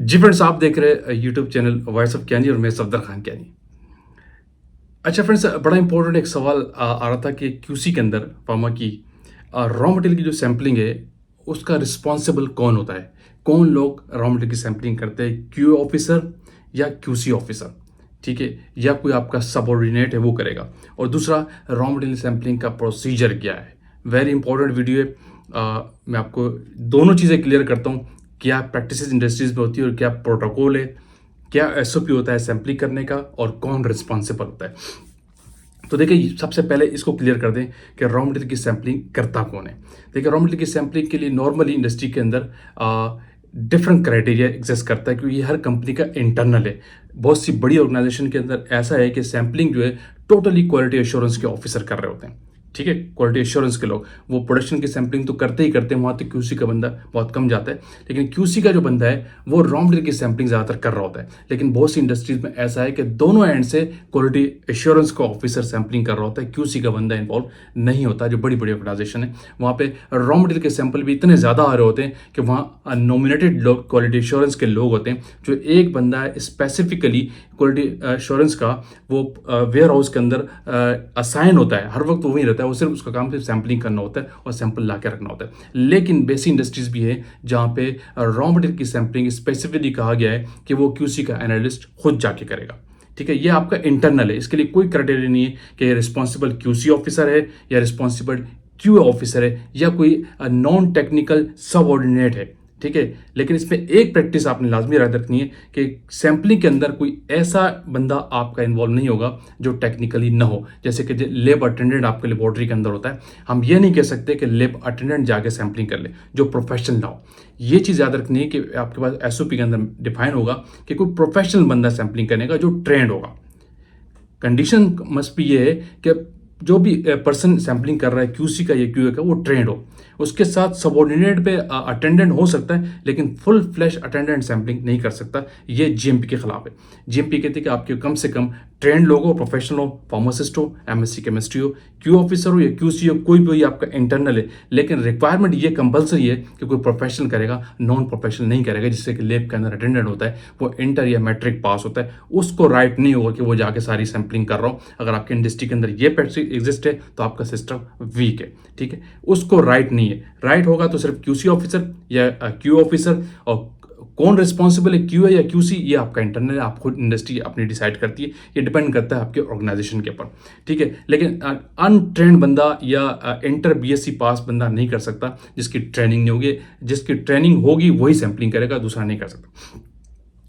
जी friends, आप देख रहे हैं यूट्यूब चैनल वॉइस ऑफ कैनी और मैं सफदर खान कैनी। अच्छा फ्रेंड्स, बड़ा इंपॉर्टेंट एक सवाल आ रहा था कि क्यूसी के अंदर फार्मा की रॉ मटेरियल की जो सैम्पलिंग है उसका रिस्पॉन्सिबल कौन होता है। कौन लोग रॉ मटेरियल की सैम्पलिंग करते हैं, क्यू ऑफिसर या क्यूसी ऑफिसर, ठीक है, या कोई आपका सबऑर्डिनेट है वो करेगा। और दूसरा, रॉ मटेरियल सैम्पलिंग का प्रोसीजर क्या है। वेरी इंपॉर्टेंट वीडियो है। मैं आपको दोनों चीज़ें क्लियर करता हूँ, क्या प्रैक्टिसेस इंडस्ट्रीज में होती है और क्या प्रोटोकॉल है, क्या एसओपी होता है सैम्पलिंग करने का और कौन रिस्पॉन्सिबल होता है। तो देखिए, सबसे पहले इसको क्लियर कर दें कि रॉ मटेरियल की सैम्पलिंग करता कौन है। देखिए, रॉ मटेरियल की सैम्पलिंग के लिए नॉर्मली इंडस्ट्री के अंदर डिफरेंट क्राइटेरिया एग्जिस्ट करता है, क्योंकि ये हर कंपनी का इंटरनल है। बहुत सी बड़ी ऑर्गेनाइजेशन के अंदर ऐसा है कि सैम्पलिंग जो है टोटली क्वालिटी एश्योरेंस के ऑफिसर कर रहे होते हैं, ठीक है। क्वालिटी एश्योरेंस के लोग वो प्रोडक्शन की सैम्पलिंग तो करते ही करते हैं, वहाँ तक क्यूसी का बंदा बहुत कम जाता है। लेकिन क्यूसी का जो बंदा है वो रॉ मटेरियल की सैम्पलिंग ज़्यादातर कर रहा होता है। लेकिन बहुत सी इंडस्ट्रीज में ऐसा है कि दोनों एंड से क्वालिटी एश्योरेंस का ऑफिसर सैम्पलिंग कर रहा होता है, क्यूसी का बंदा इन्वॉल्व नहीं होता। जो बड़ी बड़ी ऑर्गेनाइजेशन है वहाँ पे रॉ मटेरियल के सैंपल भी इतने ज़्यादा आ रहे होते हैं कि वहाँ नॉमिनेटेड लोग, क्वालिटी एश्योरेंस के लोग होते हैं, जो एक बंदा है स्पेसिफिकली क्वालिटी एश्योरेंस का, वो वेयर हाउस के अंदर असाइन होता है, हर वक्त वहीं रहता है। वो सिर्फ उसका काम सिर्फ सैम्पलिंग करना होता है और सैंपल ला के रखना होता है। लेकिन बेसिक इंडस्ट्रीज भी है जहाँ पे रॉ मटेरियल की सैम्पलिंग स्पेसिफिकली कहा गया है कि वो क्यूसी का एनालिस्ट खुद जाके करेगा, ठीक है। ये आपका इंटरनल है, इसके लिए कोई क्राइटेरिया नहीं है कि रिस्पॉन्सिबल क्यूसी ऑफिसर है या रिस्पॉन्सिबल क्यू ऑफिसर है या कोई नॉन टेक्निकल सबऑर्डिनेट है, ठीक है। लेकिन इसमें एक प्रैक्टिस आपने लाजमी याद रखनी है कि सैम्पलिंग के अंदर कोई ऐसा बंदा आपका इन्वॉल्व नहीं होगा जो टेक्निकली ना हो। जैसे कि लेब अटेंडेंट आपके लेबोरेटरी के अंदर होता है, हम ये नहीं कह सकते कि लेब अटेंडेंट जाके सैम्पलिंग कर ले जो प्रोफेशनल ना हो। ये चीज़ याद रखनी है कि आपके पास एसओपी के अंदर डिफाइन होगा कि कोई प्रोफेशनल बंदा सैम्पलिंग करने का जो ट्रेंड होगा। कंडीशन मस्ट भी ये है कि जो भी पर्सन सैम्पलिंग कर रहा है क्यूसी का या क्यूए का, वो ट्रेंड हो। उसके साथ सबऑर्डिनेट पे अटेंडेंट हो सकता है, लेकिन फुल फ्लैश अटेंडेंट सैम्पलिंग नहीं कर सकता। ये जीएमपी के खिलाफ है। जीएमपी कहते हैं कि आपके कम से कम ट्रेंड लोग हो, प्रोफेशनल हो, फार्मासिस्ट हो, एमएससी केमिस्ट्री हो, क्यू ऑफिसर हो या क्यूसी हो, कोई भी आपका इंटरनल है। लेकिन रिक्वायरमेंट ये कंपलसरी है कि कोई प्रोफेशनल करेगा, नॉन प्रोफेशनल नहीं करेगा। जिससे कि लैब के अंदर अटेंडेंट होता है वो इंटर या मैट्रिक पास होता है, उसको राइट नहीं होगा कि वो जाके सारी सैम्पलिंग कर रहा हो। अगर आपके इंडस्ट्री के अंदर ये प्रैक्टिस एग्जिस्ट है तो आपका सिस्टम वीक है, ठीक है। उसको राइट नहीं है। राइट होगा तो सिर्फ क्यूसी ऑफिसर या क्यू ऑफिसर। और कौन रिस्पॉन्सिबल है, क्यू है या क्यूसी, ये आपका इंटरनल है, आप खुद इंडस्ट्री अपनी डिसाइड करती है। ये डिपेंड करता है आपके ऑर्गेनाइजेशन के ऊपर, ठीक है। लेकिन अनट्रेंड बंदा या इंटर बीएससी पास बंदा नहीं कर सकता, जिसकी ट्रेनिंग नहीं होगी। जिसकी ट्रेनिंग होगी वही सैम्पलिंग करेगा, दूसरा नहीं कर सकता।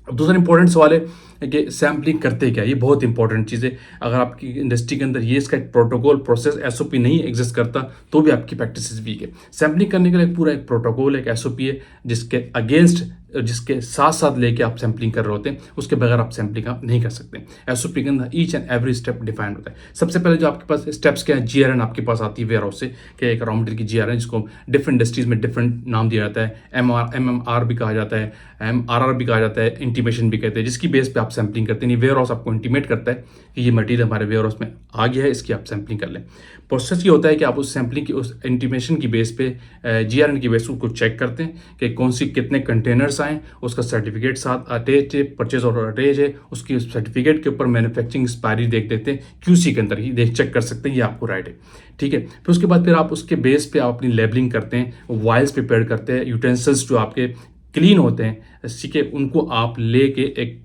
अब दूसरा इंपॉर्टेंट सवाल है कि सैम्पलिंग करते क्या। ये बहुत इंपॉर्टेंट चीज़ है। अगर आपकी इंडस्ट्री के अंदर ये इसका एक प्रोटोकॉल, प्रोसेस, एसओपी नहीं एग्जिस्ट करता तो भी आपकी प्रैक्टिस वीक है। सैम्पलिंग करने के लिए पूरा एक प्रोटोकॉल, एक एसओपी है, जिसके अगेंस्ट, जिसके साथ साथ लेके आप सैम्पलिंग कर रहे होते हैं। उसके बगैर आप सैम्पलिंग आप नहीं कर सकते। एसओपी के अंदर each and every step defined होता है। सबसे पहले जो आपके पास स्टेप्स क्या है, जीआरएन आपके पास आती है वेयर हाउस से, कि एक रॉ मटेरियल की जीआरएन, जिसको डिफरेंट इंडस्ट्रीज में डिफरेंट नाम दिया जाता है। एमएमआर भी कहा जाता है, एमआरआर भी कहा जाता है, इंटीमेशन भी कहते हैं, जिसकी बेस पे आप सैम्पलिंग करते हैं। वेयर हाउस आपको इंटीमेट करता है कि ये मटेरियल हमारे वेयर हाउस में आ गया है, इसकी आप सैम्पलिंग कर लें। प्रोसेस ये होता है कि आप उस सैम्पलिंग की, उस इंटीमेशन की बेस पे, जीआरएन की बेस को चेक करते हैं कि कौन सी कितने कंटेनर्स आए, उसका सर्टिफिकेट साथ अटैच है, परचेज ऑर्डर अटैच है, उसकी सर्टिफिकेट के ऊपर मैन्युफैक्चरिंग एक्सपायरी देख देते हैं, क्यूसी के अंदर ही देख चेक कर सकते हैं ये आपको राइट है, ठीक है। फिर उसके बाद फिर आप उसके बेस पे आप अपनी लेबलिंग करते हैं, वाइल्स प्रिपेयर करते हैं, यूटेंसिल्स जो आपके क्लीन होते हैं, ठीक है, उनको आप लेके एक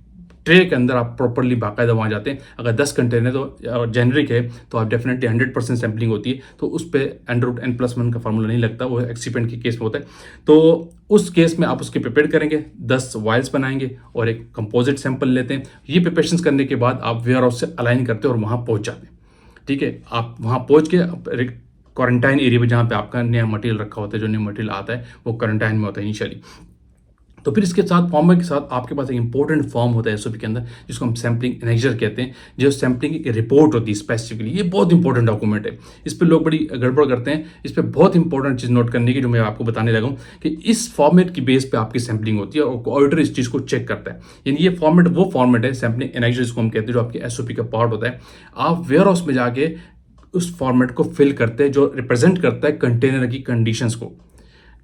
ट्रे के अंदर आप प्रॉपरली बाकायदा वहाँ जाते हैं। अगर 10 कंटेनर तो जेनरिक है तो आप डेफिनेटली 100% सैम्पलिंग होती है, तो उस पर n√n+1 का फार्मूला नहीं लगता, वो एक्सीपेंट के केस में होता है। तो उस केस में आप उसके प्रिपेयर करेंगे, 10 वाइल्स बनाएंगे और एक कंपोजिट सैंपल लेते हैं। ये प्रिपरेशन करने के बाद आप वेयर हाउस से अलाइन करते हैं और वहाँ पहुँच जाते हैं, ठीक है। आप वहाँ पहुँच के क्वारंटाइन एरिया में, जहाँ पे आपका नया मटेरियल रखा होता है, जो नया मटेरियल आता है वो क्वारंटाइन में होता है इनिशियली। तो फिर इसके साथ फॉर्म के साथ आपके पास एक इंपॉर्टेंट फॉर्म होता है एसओपी के अंदर, जिसको हम सैम्पलिंग एनेक्जर कहते हैं, जो सैम्पलिंग की रिपोर्ट होती है स्पेसिफिकली। ये बहुत इंपॉर्टेंट डॉक्यूमेंट है, इस पर लोग बड़ी गड़बड़ करते हैं। इस पर बहुत इंपॉर्टेंट चीज़ नोट करने की जो मैं आपको बताने लगा हूँ, कि इस फॉर्मेट की बेस पे आपकी सैम्पलिंग होती है और ऑडिटर इस चीज़ को चेक करता है। यानी ये फॉर्मेट वो फॉर्मेट है सैम्पलिंग एनेक्जर जिसको हम कहते हैं, जो आपके एसओपी का पार्ट होता है। आप वेयर हाउस में जाके उस फॉर्मेट को फिल करते हैं जो रिप्रेजेंट करता है कंटेनर की कंडीशंस को,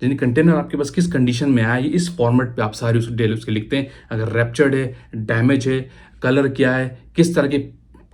यानी कंटेनर आपके पास किस कंडीशन में आया है, इस फॉर्मेट पे आप सारी उसकी डिटेल उसके लिखते हैं। अगर रैप्चर्ड है, डैमेज है, कलर क्या है, किस तरह के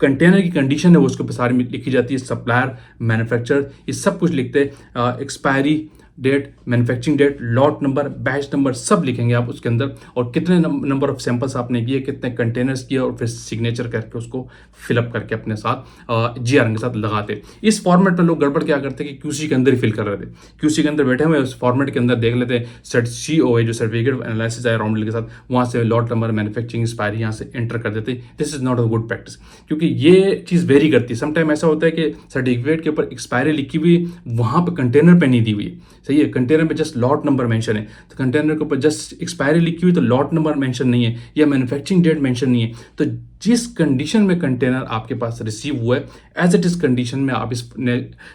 कंटेनर की कंडीशन है, वो उसके ऊपर सारी लिखी जाती है। सप्लायर, मैन्युफैक्चरर, ये सब कुछ लिखते हैं। Expiry date, manufacturing date, lot number, batch number, सब लिखेंगे आप उसके अंदर, और कितने नंबर ऑफ सैंपल्स आपने किए, कितने कंटेनर्स किए, और फिर सिग्नेचर करके उसको फिलअप करके अपने साथ जीआरएन के साथ लगाते। इस फॉर्मेट में लोग गड़बड़ क्या करते हैं कि क्यूसी के अंदर ही फिल कर रहे थे। क्यूसी के अंदर बैठे हुए उस फॉर्मेट के अंदर देख लेते हैं COA जो सर्टिफिकेट एनालिसिस है रॉ मटेरियल के साथ, वहाँ से लॉट नंबर, मैन्युफैक्चरिंग, एक्सपायरी यहाँ से एंटर कर देते। This is not a good practice, क्योंकि ये चीज़ वेरी करती है। समटाइम ऐसा होता है कि सर्टिफिकेट के ऊपर एक्सपायरी लिखी हुई, वहाँ पर कंटेनर पे नहीं दी हुई, सही है, कंटेनर पे जस्ट लॉट नंबर मेंशन है, तो कंटेनर के ऊपर जस्ट एक्सपायरी लिखी हुई तो लॉट नंबर मेंशन नहीं है, या मैन्युफैक्चरिंग डेट मेंशन नहीं है। तो जिस कंडीशन में कंटेनर आपके पास रिसीव हुआ है, एज इट इज कंडीशन में आप इस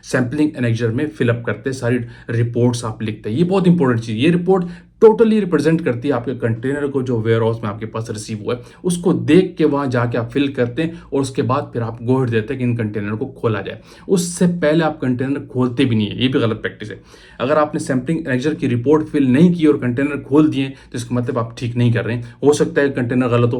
सैम्पलिंग एनेक्जर में फिलअप करते हैं, सारी रिपोर्ट्स आप लिखते हैं। ये बहुत इंपॉर्टेंट चीज़, ये रिपोर्ट टोटली रिप्रेजेंट करती है आपके कंटेनर को जो वेयर हाउस में आपके पास रिसीव हुआ है, उसको देख के वहाँ जाके आप फिल करते हैं, और उसके बाद फिर आप गो अहेड देते हैं कि इन कंटेनर को खोला जाए। उससे पहले आप कंटेनर खोलते भी नहीं है, ये भी गलत प्रैक्टिस है। अगर आपने सैम्पलिंग एनेक्जर की रिपोर्ट फिल नहीं की और कंटेनर खोल दिए, तो इसका मतलब आप ठीक नहीं कर रहे हैं। हो सकता है कंटेनर गलत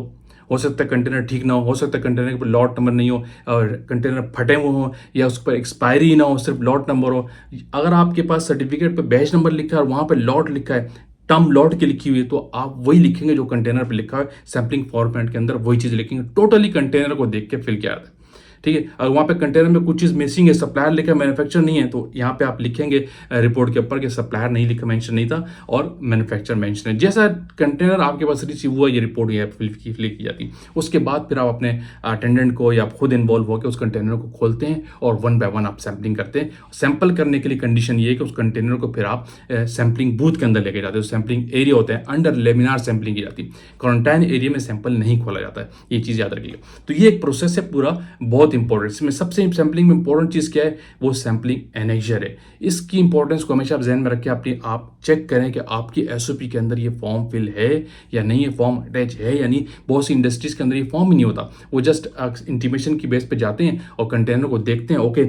हो सकता है कंटेनर ठीक ना हो सकता है कंटेनर के ऊपर लॉट नंबर नहीं हो, और कंटेनर फटे हुए हो, या उस पर एक्सपायरी ना हो, सिर्फ लॉट नंबर हो। अगर आपके पास सर्टिफिकेट पे बैच नंबर लिखा है और वहाँ पे लॉट लिखा है, टर्म लॉट की लिखी हुई है, तो आप वही लिखेंगे जो कंटेनर पे लिखा है। सैम्पलिंग फॉर्मेट के अंदर वही चीज़ लिखेंगे, टोटली कंटेनर को देख के फिल किया जाता है, ठीक है। अगर वहाँ पे कंटेनर में कुछ चीज़ मिसिंग है, सप्लायर लिखा है, मैन्युफैक्चर नहीं है, तो यहाँ पे आप लिखेंगे रिपोर्ट के ऊपर कि सप्लायर नहीं लिखा, मेंशन नहीं था, और मैन्युफैक्चर मेंशन है। जैसा कंटेनर आपके पास रिसीव हुआ, ये रिपोर्ट यहाँ फिल की जाती है। उसके बाद फिर आप अपने अटेंडेंट को या खुद इन्वॉल्व होकर उस कंटेनर को खोलते हैं, और 1 बाय 1 आप सैम्पलिंग करते हैं। सैंपल करने के लिए कंडीशन ये है कि उस कंटेनर को फिर आप सैम्पलिंग बूथ के अंदर लेके जाते हो। सैम्पलिंग एरिया होता है, अंडर लेमिनार सैम्पलिंग की जाती है, क्वारंटाइन एरिया में सैंपल नहीं खोला जाता है, ये चीज़ याद रखिएगा। तो ये एक प्रोसेस है पूरा, बहुत इंपॉर्टेंट। इसमें सबसे सैम्पलिंग में इंपॉर्टेंट चीज़ क्या है, वो सैम्पलिंग एनेक्जर है। इसकी इंपॉर्टेंस को हमेशा आप जहन में रखें, अपनी आप चेक करें कि आपकी एसओपी के अंदर ये फॉर्म फिल है या नहीं है, फॉर्म अटैच है या नहीं। बहुत सी इंडस्ट्रीज के अंदर ये फॉर्म ही नहीं होता, वो जस्ट इंटीमेशन की बेस पे जाते हैं और कंटेनर को देखते हैं, ओके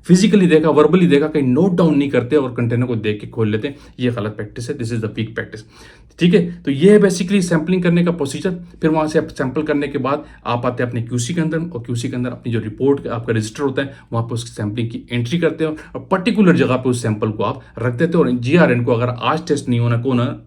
फिजिकली देखा, वर्बली देखा, कहीं नोट डाउन नहीं करते और कंटेनर को देख के खोल लेते हैं। ये गलत प्रैक्टिस है, this is the weak practice, ठीक है। तो ये है बेसिकली सैम्पलिंग करने का प्रोसीजर। फिर वहाँ से आप सैंपल करने के बाद आप आते हैं अपने क्यूसी के अंदर, और क्यूसी के अंदर अपनी जो रिपोर्ट आपका रजिस्टर होता है, वहाँ पर उसकी सैम्पलिंग की एंट्री करते हो, और पर्टिकुलर जगह पे उस सैंपल को आप रख देते हो। और जीआरएन को अगर आज टेस्ट नहीं होना,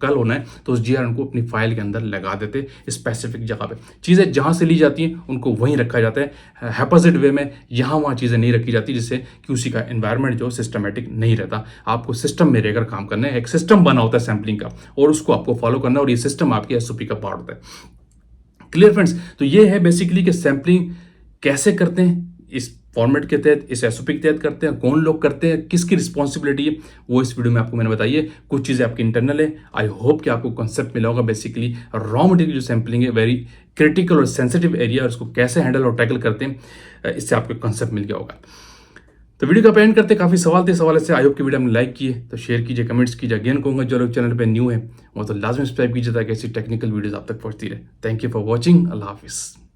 कल होना है, तो उस जीआरएन को अपनी फाइल के अंदर लगा देते स्पेसिफिक जगह पे। चीज़ें जहाँ से ली जाती हैं उनको वहीं रखा जाता है, हैपोजिट वे में यहाँ वहाँ चीज़ें नहीं रखी जाती, जिससे क्यूसी का एनवायरनमेंट जो सिस्टमेटिक नहीं रहता। आपको सिस्टम में रहकर काम करना है, एक सिस्टम बना होता है सैम्पलिंग का, और उसको आपको फॉलो करना है, और ये सिस्टम आपके एसओपी का पार्ट होता है। Clear friends? तो ये है बेसिकली कि सैम्पलिंग कैसे करते हैं, इस फॉर्मेट के तहत, इस एसओपी के तहत करते हैं, कौन लोग करते हैं, किसकी रिस्पॉन्सिबिलिटी है, वो इस वीडियो में आपको मैंने बताई है। कुछ चीज़ें आपकी इंटरनल है, आई होप कि आपको कॉन्सेप्ट मिला होगा। बेसिकली रॉ मटेरियल जो सैम्पलिंग है, वेरी क्रिटिकल और सेंसिटिव एरिया, और उसको कैसे हैंडल और टैकल करते हैं, इससे आपको कॉन्सेप्ट मिल गया होगा। तो वीडियो का एंड करते, काफ़ी सवाल थे, सवाल से आई होप की वीडियो हमने लाइक किए, तो शेयर कीजिए, कमेंट्स कीजिए। अगेन कहूँगा जो लोग चैनल पे न्यू है वो तो लाजमी सब्सक्राइब कीजिए, ताकि ऐसी टेक्निकल वीडियोस आप तक पहुँचती रहे। थैंक यू फॉर वॉचिंग, अल्लाह हाफिज़।